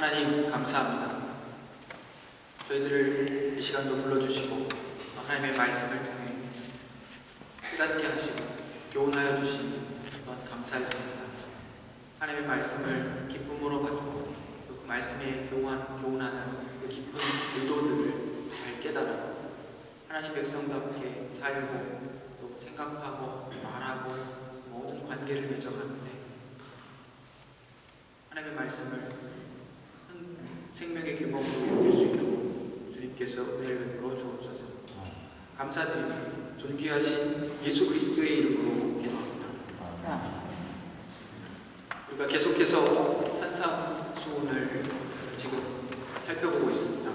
하나님 감사합니다. 저희들을 이 시간도 불러주시고 하나님의 말씀을 통해 깨닫게 하시고 교훈하여 주신 또한 감사드립니다. 하나님의 말씀을 기쁨으로 받고 그 말씀에 교훈하는 그 깊은 의도들을 잘 깨달아 하나님 백성답게 살고 또 생각하고 말하고 모든 관계를 맺어가는데 하나님의 말씀을 생명의 규범으로 여길 수 있도록 주님께서 은혜를 베풀어 주옵소서. 감사드립니다. 존귀하신 예수 그리스도의 이름으로 기도합니다. 우리가 계속해서 산상수훈을 지금 살펴보고 있습니다.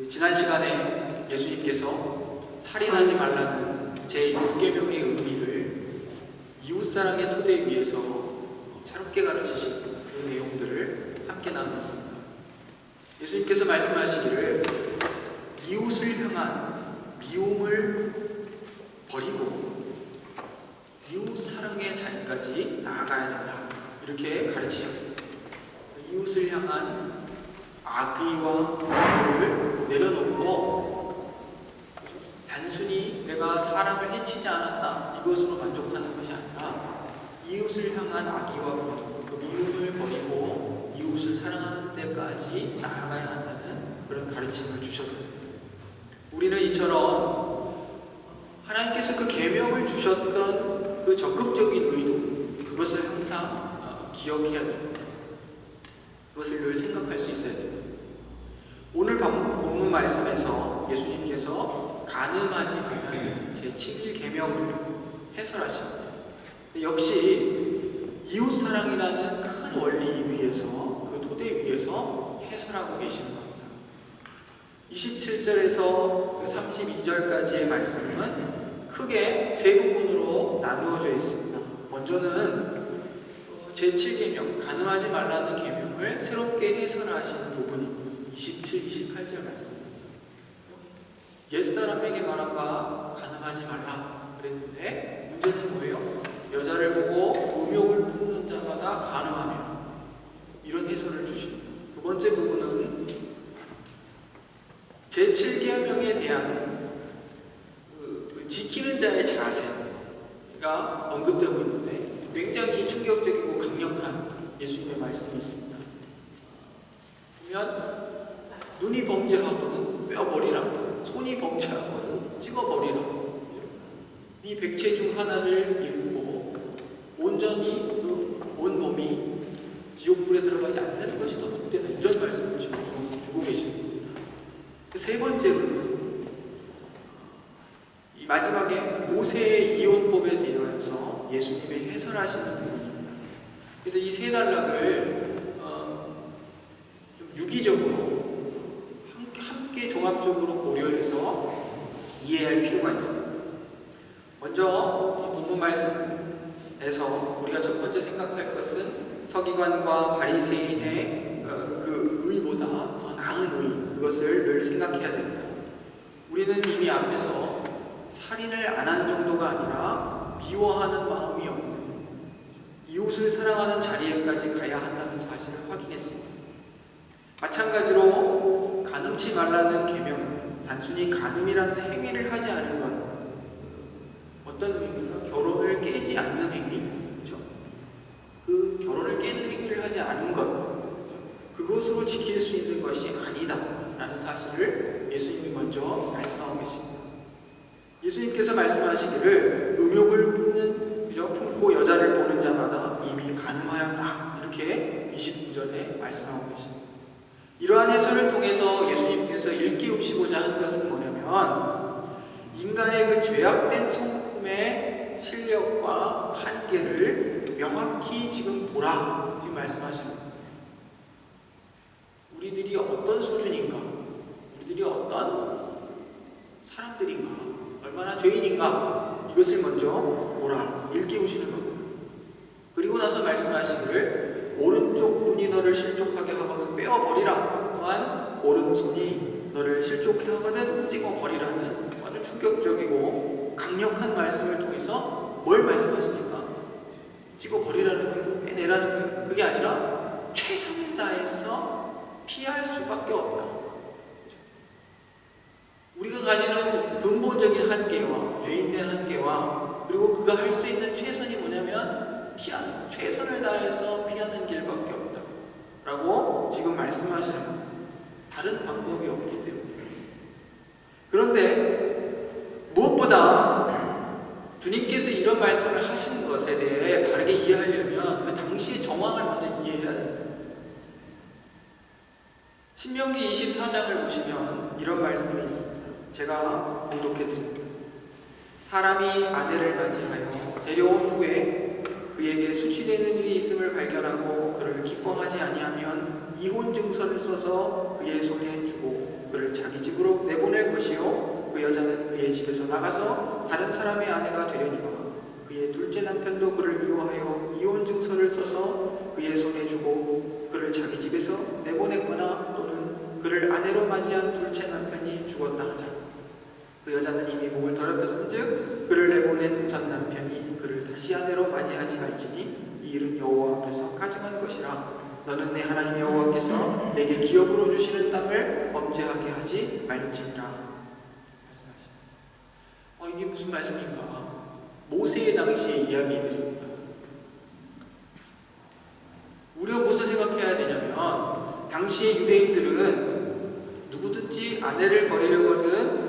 지난 시간에 예수님께서 살인하지 말라는 제6계명의 의미를 이웃사랑의 토대 위에서 새롭게 가르치신 그 내용들을 함께 나누었습니다. 예수님께서 말씀하시기를 이웃을 향한 미움을 버리고 이웃 사랑의 자리까지 나아가야 된다, 이렇게 가르치셨습니다. 이웃을 향한 악의와 미움을 내려놓고 단순히 내가 사람을 해치지 않았다 이것으로 만족하는 것이 아니라 이웃을 향한 악의와 그 미움을 버리고 이웃을 사랑하는 데까지 나아가야 한다는 그런 가르침을 주셨습니다. 우리는 이처럼 하나님께서 그 계명을 주셨던 그 적극적인 의도, 그것을 항상 기억해야 됩니다. 그것을 늘 생각할 수 있어야 됩니다. 오늘 본문 말씀에서 예수님께서 간음하지 말라는 제7계명을 해설하십니다. 역시 이웃사랑이라는 큰 원리 위에서, 그 토대 위에서 해설하고 계시는 겁니다. 27절에서 32절까지의 말씀은 크게 세 부분으로 나누어져 있습니다. 먼저는 제7계명, 간음하지 말라는 계명을 새롭게 해설하시는 부분입니다. 27, 28절 말씀입니다. 옛사람에게 말한바 간음하지 말라 그랬는데 문제는 뭐예요? 여자를 보고 음욕을 품는 자마다 간음하며, 이런 해설을 주십니다. 두 번째 부분은 제7계명에 대한 지키는 자의 자세가 언급되고 있는데 굉장히 충격적이고 강력한 예수님의 말씀이 있습니다. 보면 눈이 범죄하거든 뼈버리라, 손이 범죄하거든 찍어버리라, 네 백체 중 하나를 잃고 온전히 온 몸이 지옥불에 들어가지 않는 것이 더 복되다, 이런 말씀을 주고 계십니다. 세 번째로는 이 마지막에 모세의 이혼법에 대해서 예수님이 해설하시는 부분입니다. 그래서 이 세 단락을 좀 유기적으로 함께 종합적으로 고려해서 이해할 필요가 있습니다. 먼저 본문 말씀에서 우리가 첫 번째 생각할 것은 서기관과 바리새인의 그 의보다 더 나은 의, 그것을 늘 생각해야 됩니다. 우리는 이미 앞에서 살인을 안 한 정도가 아니라 미워하는 마음이 없는 이웃을 사랑하는 자리에까지 가야 한다는 사실을 확인했습니다. 마찬가지로 간음치 말라는 계명은 단순히 간음이라는 행위를 하지 않은 것, 어떤 의미입니까? 결혼을 깨지 않는 행위, 그렇죠? 그 결혼을 깨는 행위를 하지 않은 것, 그것으로 지킬 수 있는 것이 아니다 라는 사실을 예수님이 먼저 말씀하고 계십니다. 예수님께서 말씀하시기를 음욕을 품고 여자를 보는 자마다 이미 간음하였다, 이렇게 29절에 말씀하고 계십니다. 이러한 해설을 통해서 예수님께서 일깨우시고자 한 것은 뭐냐면 인간의 그 죄악된 성품의 실력과 한계를 명확히 지금 보라, 지금 말씀하십니다. 우리들이 어떤 수준인가, 우리들이 어떤 사람들인가, 얼마나 죄인인가, 이것을 먼저 보라, 일깨우시는 겁니다. 그리고 나서 말씀하시기를 오른쪽 눈이 너를 실족하게 하거든 빼어버리라, 또한 오른손이 너를 실족해 하거든 찍어버리라는 아주 충격적이고 강력한 말씀을 통해서 뭘 말씀하십니까? 찍어버리라는 거예요? 빼내라는 거예요? 그게 아니라 최선을 다해서 피할 수밖에 없다. 우리가 가지는 근본적인 한계와 죄인된 한계와 그리고 그가 할 수 있는 최선이 뭐냐면 피하는, 최선을 다해서 피하는 길밖에 없다 라고 지금 말씀하시는 거예요. 다른 방법이 없기 때문에. 그런데 무엇보다 주님께서 이런 말씀을 하신 것에 대해 바르게 이해하려면 그 당시의 정황을 먼저 이해해야 됩니다. 신명기 24장을 보시면 이런 말씀이 있습니다. 제가 봉독해 드립니다. 사람이 아내를 맞이하여 데려온 후에 그에게 수치되는 일이 있음을 발견하고 그를 기뻐하지 아니하면 이혼 증서를 써서 그의 손에 주고 그를 자기 집으로 내보낼 것이요 그 여자는 그의 집에서 나가서 다른 사람의 아내가 되려니와 그의 둘째 남편도 그를 미워하여 이혼 증서를 써서 그의 손에 주고 그를 자기 집에서 내보냈거나 또는 그를 아내로 맞이한 둘째 남편이 죽었다 하자. 그 여자는 이미 목을 더럽혔은즉 그를 내보낸 전 남편이 그를 다시 아내로 맞이하지 말지니 이 일은 여호와 앞에서 가증한 것이라. 너는 내 하나님 여호와께서 내게 기업으로 주시는 땅을 범죄하게 하지 말지니라. 말씀하십니다. 이게 무슨 말씀인가? 모세의 당시의 이야기들입니다. 우리가 무엇을 생각해야 되냐면 당시의 유대인들은 누구든지 아내를 버리려거든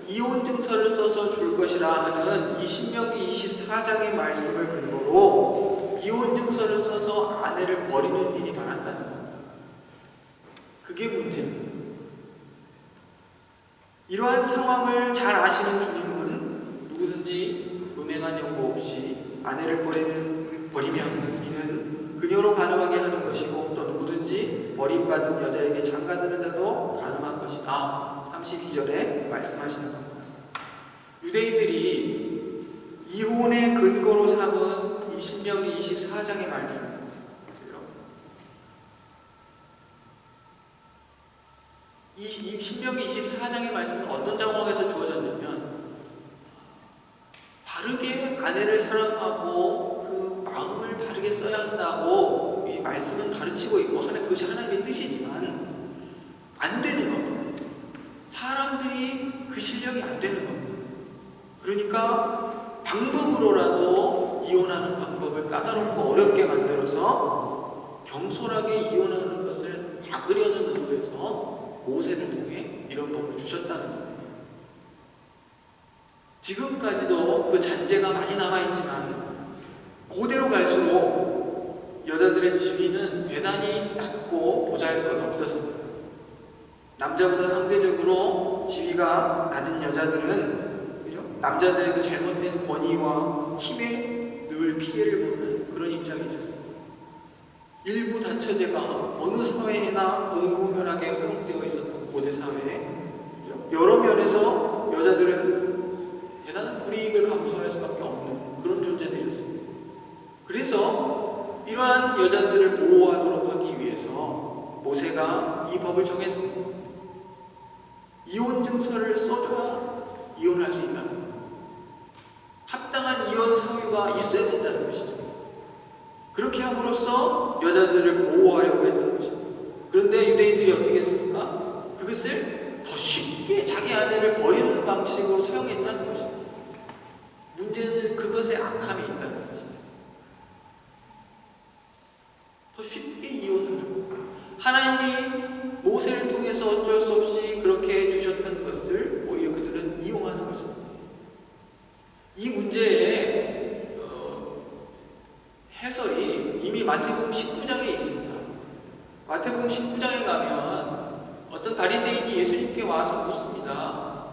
이혼 증서를 써서 줄 것이라 하는 이 신명기 24장의 말씀을 근거로 이혼 증서를 써서 아내를 버리는 일이 많았다는 겁니다. 그게 문제입니다. 이러한 상황을 잘 아시는 주님은 누구든지 음행한 연고 없이 아내를 버리면 이는 그녀로 가늠하게 하는 것이고 또 누구든지 버림받은 여자에게 장가드는 자도 가늠한 것이다. 32절에 말씀하시는 겁니다. 유대인들이 이혼의 근거로 삼은 이 신명기 24장의 말씀, 이 신명기 24장의 말씀은 어떤 상황에서 주어졌냐면 바르게 아내를 사랑하고 그 마음을 바르게 써야 한다고 이 말씀은 가르치고 있고 그것이 하나님의 뜻이지만 안 되는 겁니다. 사람들이 그 실력이 안 되는 겁니다. 그러니까 방법으로라도 이혼하는 방법을 까다롭고 어렵게 만들어서 경솔하게 이혼하는 것을 막으려는 의도에서 모세를 통해 이런 법을 주셨다는 겁니다. 지금까지도 그 잔재가 많이 남아있지만 그대로 갈수록 여자들의 지위는 대단히 낮고 보잘것없었습니다. 남자보다 상대적으로 지위가 낮은 여자들은 남자들의 그 잘못된 권위와 힘에 늘 피해를 보는 그런 입장이 있었습니다. 일부 다처제가 어느 사회에나 공공연하게 허용되어 있었던 고대 사회에 여러 면에서 여자들은 대단한 불이익을 감수할 수밖에 없는 그런 존재들이었습니다. 그래서 이러한 여자들을 보호하도록 하기 위해서 모세가 이 법을 정했습니다. 이혼 증서를 써줘야 이혼할 수 있다는 거예요. 합당한 이혼 사유가 있어야 된다는 것이죠. 그렇게 함으로써 여자들을 보호하려고 했던 것입니다. 그런데 유대인들이 어떻게 했습니까? 그것을 더 쉽게 자기 아내를 버리는 방식으로 사용했다는 것입니다. 문제는 그것에 악함이 있다는 것입니다. 더 쉽게 이혼하려고 하나님이 모세를 통해서 어쩔 수 없이 그렇게 주셨던 것을 오히려 그들은 이용하는 것입니다. 이 문제의 해설이 이미 마태복음 19장에 있습니다. 마태복음 19장에 가면 어떤 바리새인이 예수님께 와서 묻습니다.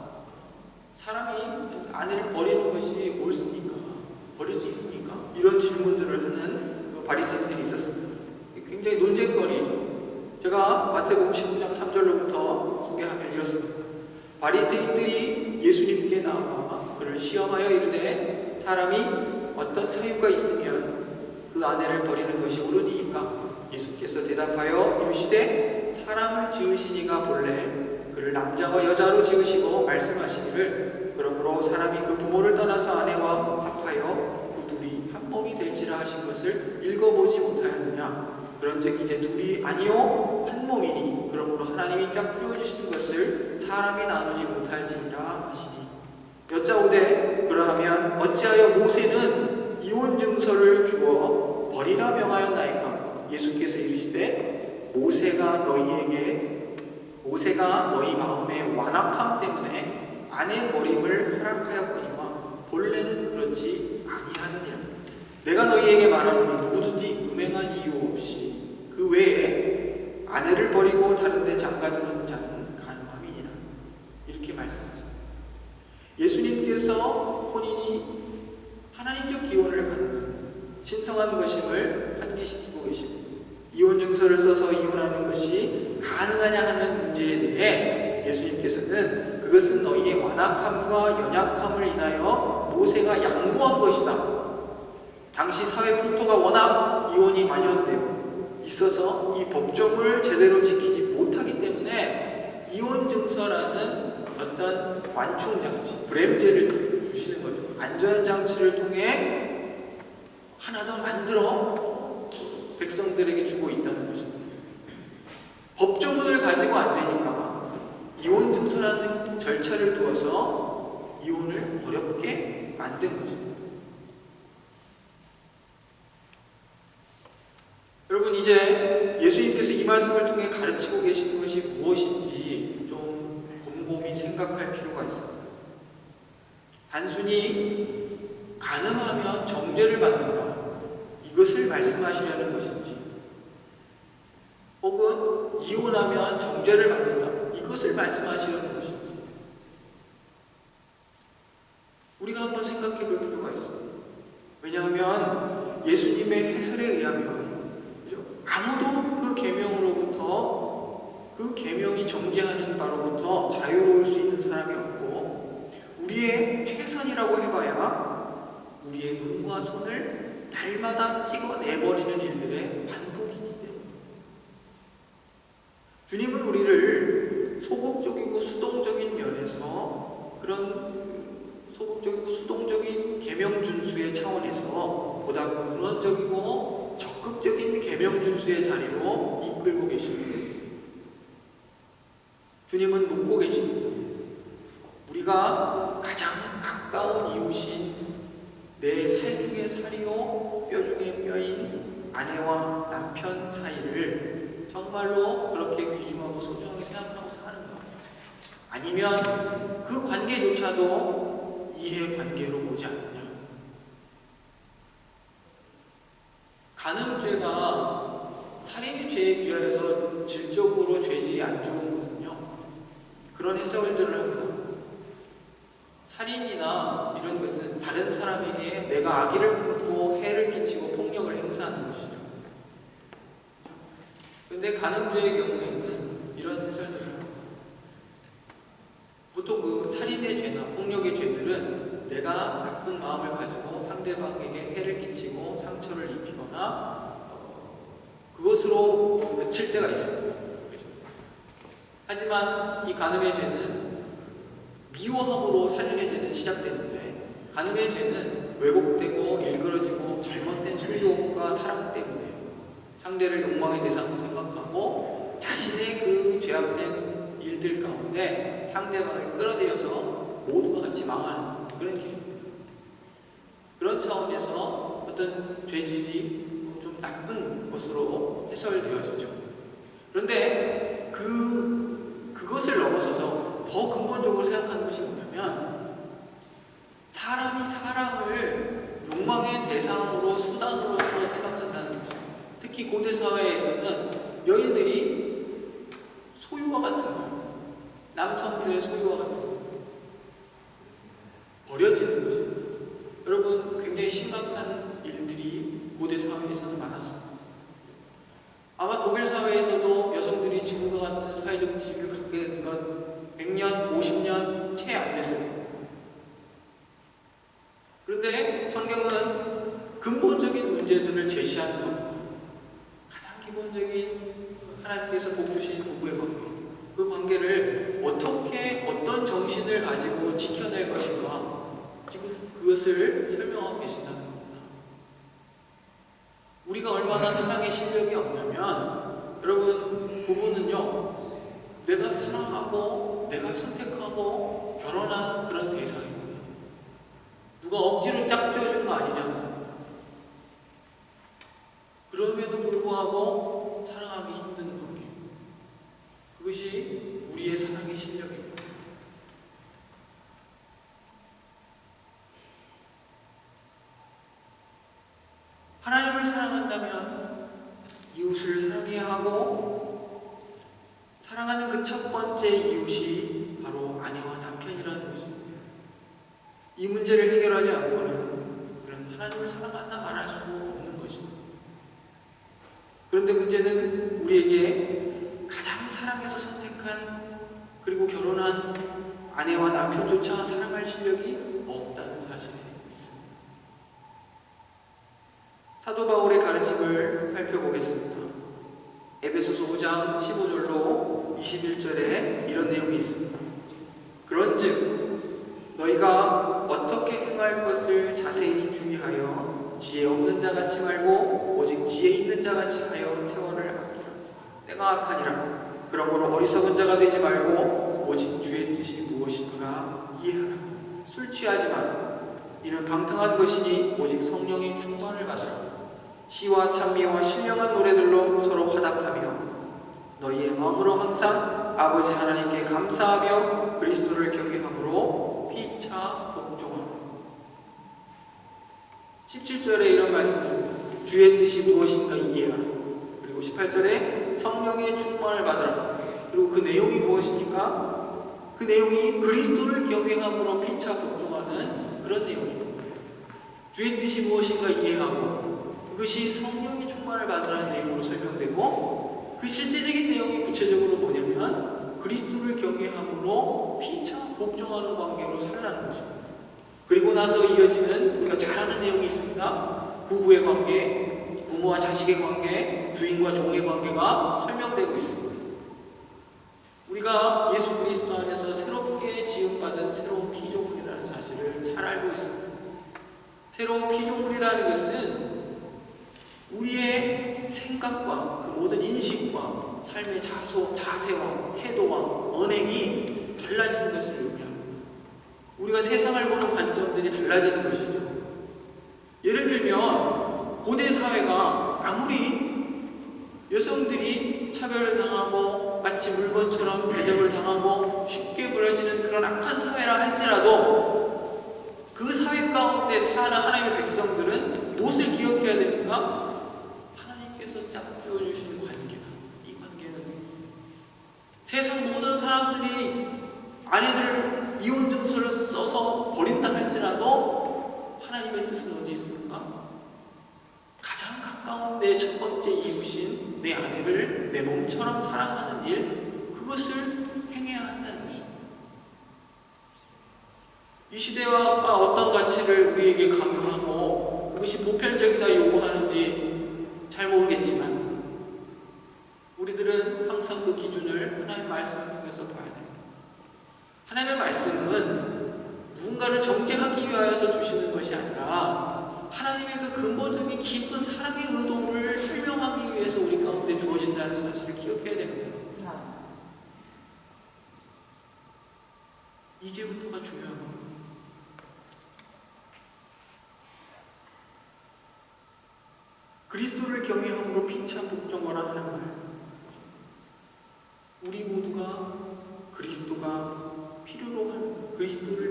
사람이 아내를 버리는 것이 옳습니까? 버릴 수 있습니까? 이런 질문들을 하는 바리새인들이 있었습니다. 굉장히 논쟁거리죠. 제가 마태복음 19장 3절로부터 소개하면 이렇습니다. 바리새인들이 예수님께 나와 그를 시험하여 이르되 사람이 어떤 사유가 있으면 그 아내를 버리는 것이 옳으니까? 예수께서 대답하여 이르시되 사람을 지으시니가 본래 그를 남자와 여자로 지으시고 말씀하시기를 그러므로 사람이 그 부모를 떠나서 아내와 합하여 그 둘이 한 몸이 될지라 하신 것을 읽어보지 못하였느냐? 그런즉 이제 둘이 아니요 한 몸이니 그러므로 하나님이 짝지어 주시는 것을 사람이 나누지 못할지니라 하시니 여짜오되 그러하면 어찌하여 모세는 이혼 증서를 주어 버리라 명하였나이까? 예수께서 이르시되 모세가 너희 마음의 완악함 때문에 아내 버림을 허락하였거니와 본래는 그렇지 아니하느니라. 내가 너희에게 말하노니 누구든지 음행한 이유 없이 그 외에 아내를 버리고 다른 데 장가드는 자는 간음함이니라. 이렇게 말씀하십니다. 예수님께서 혼인이 하나님적 기원을 갖는 신성한 것임을 환기시키고 계십니다. 이혼 증서를 써서 이혼하는 것이 가능하냐 하는 문제에 대해 예수님께서는 그것은 너희의 완악함과 연약함을 인하여 모세가 양보한 것이다. 당시 사회 풍토가 워낙 이혼이 만연되어 있어서 이 법정을 제대로 지키지 못하기 때문에 이혼 증서라는 어떤 완충장치, 브렘제를 주시는 거죠. 안전장치를 통해 하나 더 만들어 백성들에게 주고 있다는 것입니다. 법조문을 가지고 안 되니까 이혼 증서라는 절차를 두어서 이혼을 어렵게 만든 것입니다. 여러분, 이제 예수님께서 이 말씀을 통해 가르치고 계시는 것이 무엇인지 좀 곰곰이 생각할 필요가 있습니다. 단순히 간음하면 정죄를 받는다, 이것을 말씀하시려는 것인지, 혹은 이혼하면 정죄를 받는다, 이것을 말씀하시려는 것인지, 우리가 한번 생각해 볼 필요가 있습니다. 왜냐하면 예수님의 해설에 의하면 아무도 그 계명으로부터, 그 계명이 정죄하는 바로부터 자유로울 수 있는 사람이 없고, 우리의 최선이라고 해봐야 우리의 눈과 손을 날마다 찍어내버리는 일들의 반복이기 때문에 주님은 우리를 소극적이고 수동적인 면에서, 그런 소극적이고 수동적인 계명 준수의 차원에서 보다 근원적이고 적극적인 계명 준수의 자리로 이끌고 계십니다. 주님은 묻고 계십니다. 우리가 가장 가까운 이웃인 내 살 중에 살이요 뼈 중에 뼈인 아내와 남편 사이를 정말로 그렇게 귀중하고 소중하게 생각하고 사는가? 아니면 그 관계조차도 이해 관계로 보지 않느냐? 간음죄가 살인의 죄에 비하여서 질적으로 죄질이 안 좋은 것은요, 그런 해석들을 합니다. 살인이나 이런 것은 다른 사람에게 내가 악의를 품고 해를 끼치고 폭력을 행사하는 것이죠. 그런데 간음죄의 경우에는 이런 해설들을 합니다. 보통 그 살인의 죄나 폭력의 죄들은 내가 나쁜 마음을 가지고 상대방에게 해를 끼치고 상처를 입히거나 그것으로 그칠 때가 있습니다. 하지만 이 간음의 죄는 미워함으로 살인의 죄는 시작되는데, 간음의 죄는 왜곡되고 일그러지고 잘못된 소유욕과 사랑 때문에 상대를 욕망의 대상으로 생각하고 자신의 그 죄악된 일들 가운데 상대방을 끌어들여서 모두가 같이 망하는 그런 죄입니다. 그런 차원에서 어떤 죄질이 좀 나쁜 것으로 해설되어지죠. 그런데 그것을 넘어서서 더 근본적으로 생각하는 것이 뭐냐면, 사람이 사람을 욕망의 대상으로 수단으로서 생각한다는 것입니다. 특히 고대 사회에서는 여인들이 소유와 같은 거예요. 남성들의 소유와 같은 거예요. 버려지는 것입니다. 여러분, 굉장히 심각한 일들이 고대 사회에서는 많았습니다. 아마 독일 사회에서도 여성들이 지금과 같은 사회적 지위를 갖게 된 건 100년, 50년 채 안 됐어요. 그런데 성경은 근본적인 문제들을 제시하는 겁니다. 가장 기본적인 하나님께서 복 주신 부부의 관계, 그 관계를 어떻게, 어떤 정신을 가지고 지켜낼 것인가, 그것을 설명하고 계신다는 겁니다. 우리가 얼마나 사랑의 실력이 없냐면 뭐냐면, 여러분, 부부는요, 내가 사랑하고 내가 선택하고 결혼한 그런 대상이거든요. 누가 억지로 짝지어준 거 아니지 않습니까? 그럼에도 불구하고 사랑하기 힘든 관계, 그것이 우리의 사랑의 실력입니다. 하나님을 사랑한다면 이웃을 사랑해야 하고, 사랑하는 그 첫 번째 이웃이 바로 아내와 남편이라는 것입니다. 이 문제를 해결하지 않고는 우리는 하나님을 사랑한다 말할 수 없는 것입니다. 그런데 문제는 우리에게 가장 사랑해서 선택한, 그리고 결혼한 아내와 남편조차 사랑할 실력이 없다는 사실에 있습니다. 사도 바울의 가르침을 살펴보겠습니다. 에베소서 5장 15절로 21절에 이런 내용이 있습니다. 그런즉 너희가 어떻게 행할 것을 자세히 주의하여 지혜 없는 자같이 말고 오직 지혜 있는 자같이 하여 세월을 아끼라. 때가 악하니라. 그러므로 어리석은 자가 되지 말고 오직 주의 뜻이 무엇인가 이해하라. 술 취하지 마라. 이는 방탕한 것이니 오직 성령의 충만을 받으라. 시와 찬미와 신령한 노래들로 서로 화답하며 너희의 마음으로 항상 아버지 하나님께 감사하며 그리스도를 경외함으로 피차 복종하라. 17절에 이런 말씀이 있습니다. 주의 뜻이 무엇인가 이해하라. 그리고 18절에 성령의 충만을 받으라. 그리고 그 내용이 무엇입니까? 그 내용이 그리스도를 경외함으로 피차 복종하는 그런 내용입니다. 주의 뜻이 무엇인가 이해하고 그것이 성령의 충만을 받으라는 내용으로 설명되고, 그 실제적인 내용이 구체적으로 뭐냐면 그리스도를 경외함으로 피차 복종하는 관계로 살라는 것입니다. 그리고 나서 이어지는 우리가 잘 아는 내용이 있습니다. 부부의 관계, 부모와 자식의 관계, 주인과 종의 관계가 설명되고 있습니다. 우리가 예수 그리스도 안에서 새롭게 지음받은 새로운 피조물이라는 사실을 잘 알고 있습니다. 새로운 피조물이라는 것은 우리의 생각과 그 모든 인식과 삶의 자세와 태도와 언행이 달라지는 것을 의미합니다. 우리가 세상을 보는 관점들이 달라지는 것이죠. 예를 들면 고대 사회가 아무리 여성들이 차별을 당하고 마치 물건처럼 대접을 당하고 쉽게 버려지는 그런 악한 사회라 할지라도 그 사회 가운데 사는 하나님의 백성들은 무엇을 기억해야 됩니까? 짝지어주신 관계다. 이 관계는 세상 모든 사람들이 아내들 이혼 증서를 써서 버린다 할지라도 하나님의 뜻은 어디 있습니까? 가장 가까운 내 첫 번째 이웃인 내 아내를 내 몸처럼 사랑하는 일, 그것을 행해야 한다는 것입니다. 이 시대와 어떤 가치를 우리에게 강요하고 그것이 보편적이다 요구하는지 잘 모르겠지만 우리들은 항상 그 기준을 하나님의 말씀을 통해서 봐야 됩니다. 하나님의 말씀은 누군가를 정죄하기 위하여서 주시는 것이 아니라 하나님의 그 근본적인 깊은 사랑의 의도를 설명하기 위해서 우리 가운데 주어진다는 사실을 기억해야 됩니다. 이제부터가 중요한 겁니다. 그리스도를 경외함으로 피차 복종하라 하는 말. 우리 모두가 그리스도를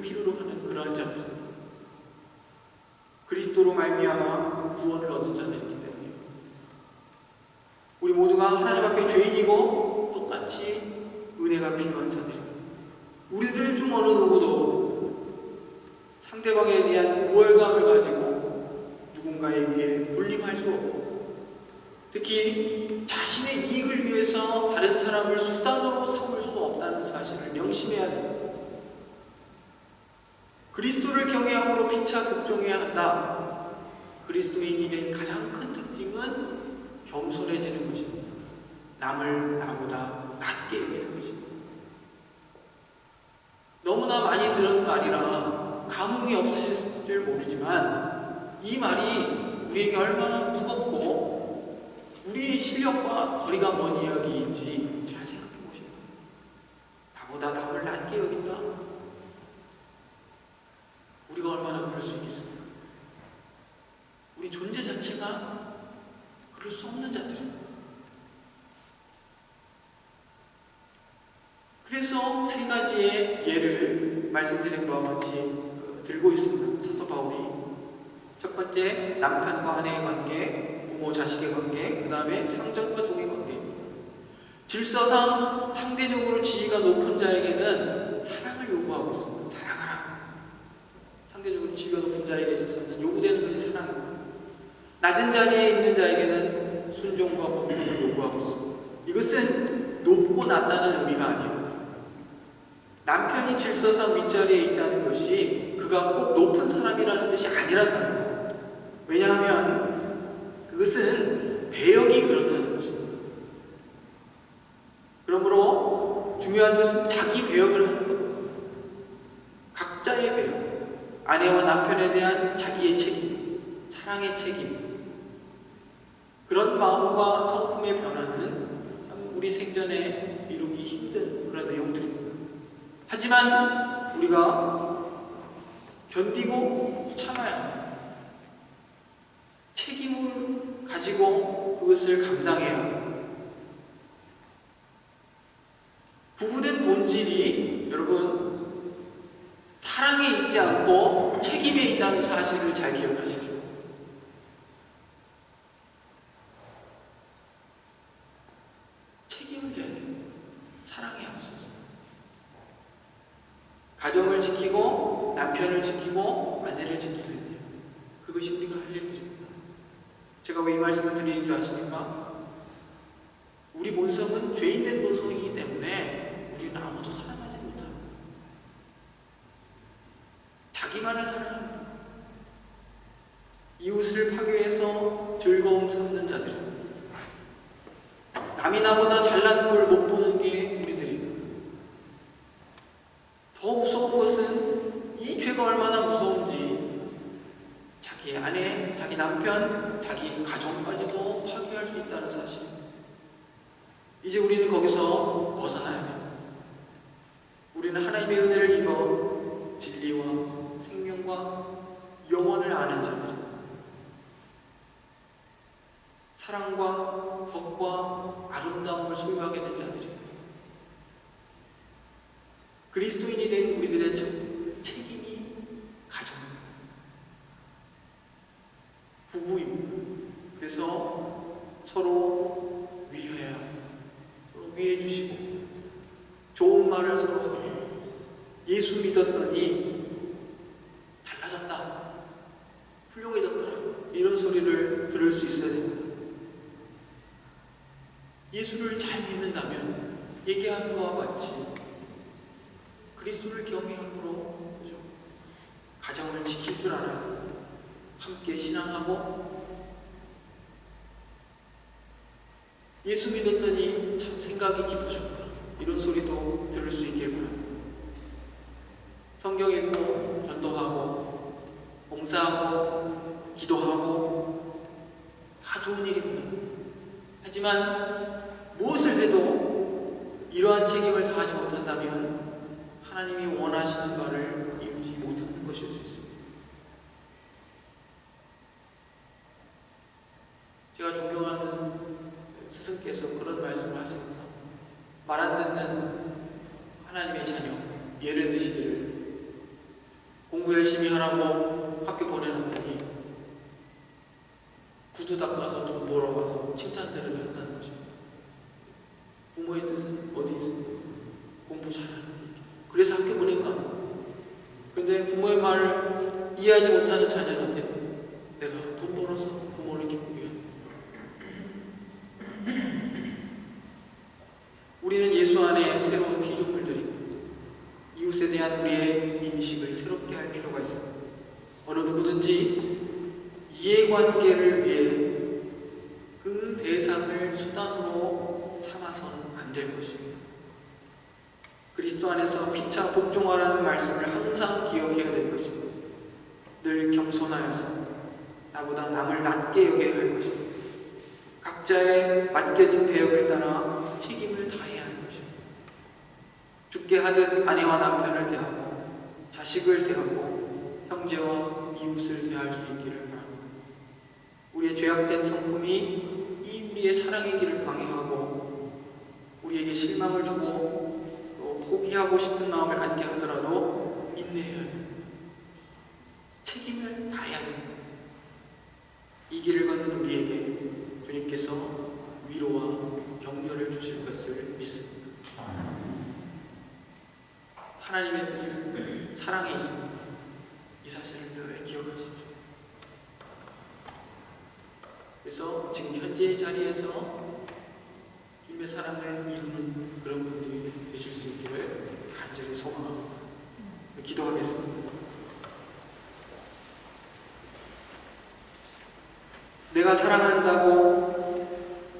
필요로 하는 그러한 자들, 그리스도로 말미암아 구원을 얻은 자들이기 때문에 우리 모두가 하나님 앞에 죄인이고 똑같이 은혜가 필요한 자들입니다. 우리들 중 어느 누구도 상대방에 대한 우월감을 가지고 누군가에 의해 군림할 수 없고, 특히 자신의 이익을 위해서 다른 사람을 수단으로 삼을 수 없다는 사실을 명심해야 됩니다. 그리스도를 경외함으로 피차 복종해야 한다. 그리스도인이 된 가장 큰 특징은 겸손해지는 것입니다. 남을 나보다 낮게 여기는 것입니다. 너무나 많이 들은 말이라 감흥이 없으실 줄 모르지만 이 말이 우리에게 얼마나 무겁고 우리의 실력과 거리가 먼 이야기인지 잘 생각해 보시고, 나보다 남을 낮게 여긴다? 우리가 얼마나 그럴 수 있겠습니까? 우리 존재 자체가 그럴 수 없는 자들입니다. 그래서 세 가지의 예를 말씀드린 바와 같이 들고 있습니다. 사도 바울이 첫 번째, 남편과 아내의 관계, 부모 자식의 관계, 그 다음에 상전과 종의 관계. 질서상 상대적으로 지위가 높은 자에게는 사랑을 요구하고 있습니다. 사랑하라. 상대적으로 지위가 높은 자에게 있어서는 요구되는 것이 사랑입니다. 낮은 자리에 있는 자에게는 순종과 복종을 요구하고 있습니다. 이것은 높고 낮다는 의미가 아니에요. 남편이 질서상 윗자리에 있다는 것이 그가 꼭 높은 사람이라는 뜻이 아니라는 거예요. 왜냐하면 그것은 배역이 그렇다는 것입니다. 그러므로 중요한 것은 자기 배역을 하는 것. 각자의 배역. 아내와 남편에 대한 자기의 책임, 사랑의 책임. 그런 마음과 성품의 변화는 우리 생전에 이루기 힘든 그런 내용들입니다. 하지만 우리가 견디고 참아야 합니다. 책임을 가지고 그것을 감당해야 합니다. 부부된 본질이 여러분 사랑에 있지 않고 책임에 있다는 사실을 잘 기억하십시오. 책임을 져야 돼요. 사랑에 앞서서. 가정을 지키고 남편을 지키고 아내를 지키는 일. 그것이 우리가 할 일입니다. 제가 왜 이 말씀을 드리는 줄 아십니까? 우리 본성은 죄 있는 본성이기 때문에 우리는 아무도 사랑하지 못합니다. 자기만을 사랑합니다. 이웃을 파괴해서 즐거움 삼는 자들입니다. 남이 나보다 잘난 꼴 못 보는 게 우리들입니다. 더 무서운 것은 이 죄가 얼마나 무서운지 자기 아내, 자기 남편, 자기 가정까지도 파괴할 수 있다는 사실. 이제 우리는 거기서 벗어나야 돼요. 우리는 하나님의 은혜를 입어 진리와 생명과 영원을 아는 자들입니다. 사랑과 덕과 아름다움을 소유하게 된 자들입니다. 그리스도인이 된 우리들의 책임이 가정입니다. 부부입니다. 그래서 서로 위해야 합니다. 서로 위해 주시고 좋은 말을 서로 하고 예수 믿었더니 달라졌다. 훌륭해졌더라. 이런 소리를 들을 수 있어야 됩니다. 예수를 잘 믿는다면 얘기하는 것과 같이 그리스도를 경외함으로 가정을 지킬 줄 알아요. 함께 신앙하고 예수 믿었더니 참 생각이 깊어졌구나. 이런 소리도 들을 수 있길 바랍니다. 성경 읽고 전도하고 봉사하고 기도하고 다 좋은 일입니다. 하지만 무엇을 해도 이러한 책임을 다하지 못한다면 하나님이 원하시는 바를 이루지 못하는 것일 수 있습니다. 제가 존경하는 스승께서 그런 말씀을 하십니다. 말 안 듣는 하나님의 자녀, 예를 드시기를 공부 열심히 하라고 학교 보내놨더니 구두 닦아서 돈 벌어가서 칭찬 들으며 한다는 것입니다. 부모의 뜻은 어디 있습니까? 공부 잘하는 그래서 학교 보내가. 그런데 부모의 말을 이해하지 못하는 자녀한테 내가 돈 벌어서 부모를 기쁘게 합니다. 우리는 예수 안에 새로운 피조물들이 이웃에 대한 우리의 인식을 새롭게 할 필요가 있습니다. 어느 누구든지 이해관계를 위해 그 대상을 수단으로 삼아서는 안 될 것입니다. 그리스도 안에서 피차 복종하라는 말씀을 항상 기억해야 될 것입니다. 늘 겸손하여서 나보다 남을 낮게 여겨야 할 것입니다. 각자의 맡겨진 배역을 따라 책임을 다해야 하는 것입니다. 죽게 하듯 아내와 남편을 대하고 자식을 대하고 형제와 이웃을 대할 수 있기를 바랍니다. 우리의 죄악된 성품이 이 우리의 사랑의 길을 방해하고 우리에게 실망을 주고 또 포기하고 싶은 마음을 갖게 하더라도 인내해야 됩니다. 책임을 다해야 됩니다. 이 길을 걷는 우리에게 주님께서 위로와 격려를 주실 것을 믿습니다. 하나님의 뜻은 사랑에 있습니다. 이 사실을 늘 기억하십시오. 그래서 지금 현재의 자리에서 주님의 사랑을 이루는 그런 분들이 되실 수 있기를 간절히 소망합니다. 기도하겠습니다. 내가 사랑한다고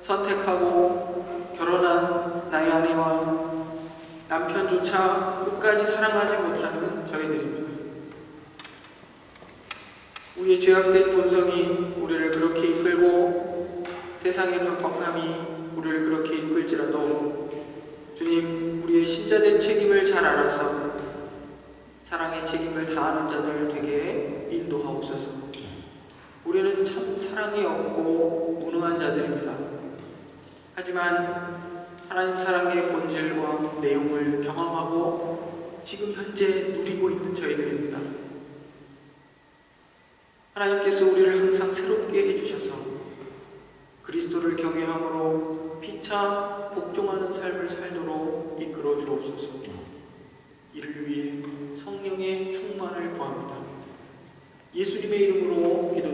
선택하고 결혼한 나의 아내와 남편조차 끝까지 사랑하지 못하는 저희들입니다. 우리의 죄악된 본성이 우리를 그렇게 이끌고 세상의 깜빡함이 우리를 그렇게 이끌지라도 주님, 우리의 신자된 책임을 잘 알아서 사랑의 책임을 다하는 자들 되게 인도하옵소서. 우리는 참 사랑이 없고 무능한 자들입니다. 하지만 하나님 사랑의 본질과 내용을 경험하고 지금 현재 누리고 있는 저희들입니다. 하나님께서 우리를 항상 새롭게 해주셔서 그리스도를 경외함으로 피차 복종하는 삶을 살도록 이끌어 주옵소서. 이를 위해 성령의 충만을 구합니다. 예수님의 이름으로 기도